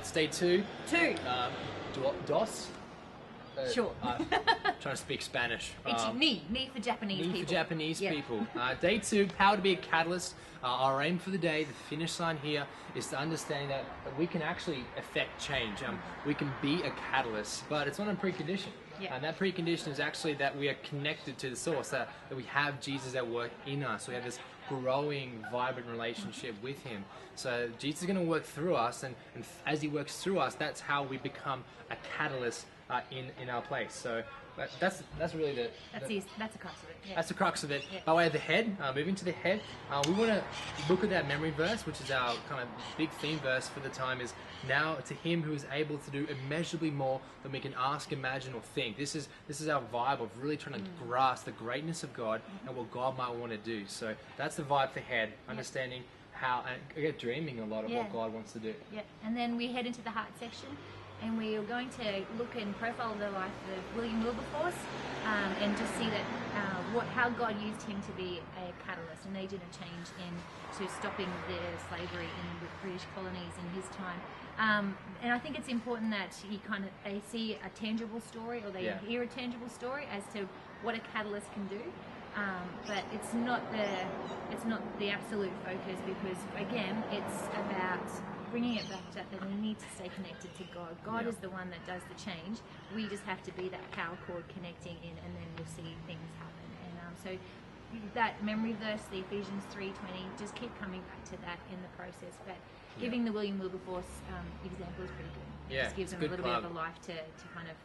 It's day 2. Dos. Sure. Trying to speak Spanish. It's ni for Japanese people. For Japanese Yeah. people. Day 2, power to be a catalyst. Our aim for the day, the finish line here, is to understand that we can actually affect change. We can be a catalyst, but it's on a precondition. Yeah. And that precondition is actually that we are connected to the source, that we have Jesus at work in us. We have this growing, vibrant relationship with Him. So Jesus is going to work through us, and as He works through us, that's how we become a catalyst in our place. So that's really That's a crux of it. Yeah. that's the crux of it. Yeah. By way of the head, moving to the head, we want to look at that memory verse, which is our kind of big theme verse for the time, is now to Him who is able to do immeasurably more than we can ask, imagine, or think. This is our vibe of really trying to grasp the greatness of God and what God might want to do. So that's the vibe for head, understanding how, and again, dreaming a lot of what God wants to do. Yeah, and then we head into the heart section, and we are going to look and profile the life of William Wilberforce, and just see that how God used him to be a catalyst, an agent of change into stopping the slavery in the British colonies in his time. And I think it's important that they see a tangible story, or they hear a tangible story as to what a catalyst can do. But it's not the absolute focus, because again, it's about bringing it back to that we need to stay connected to God. God is the one that does the change. We just have to be that power cord connecting in, and then we'll see things happen. And so that memory verse, the Ephesians 3:20, just keep coming back to that in the process. But giving the William Wilberforce example is pretty good. It just gives them a little bit of a life to kind of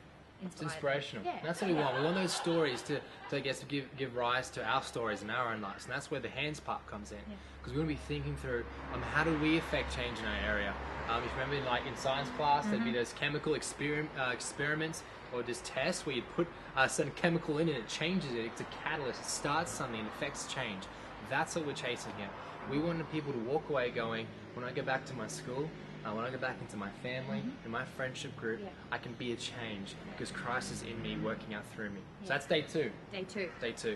It's inspire inspirational. them. Yeah. That's what we want. We want those stories to I guess, give rise to our stories in our own lives. And that's where the hands part comes in. Because we want to be thinking through how do we affect change in our area. If you remember, like in science class, there'd be those chemical experiments or just tests where you put a certain chemical in and it changes it. It's a catalyst. It starts something and affects change. That's what we're chasing here. We want people to walk away going, when I go back to my school, when I go back into my family, in my friendship group, I can be a change because Christ is in me, working out through me. So that's day 2. Day 2. Day 2.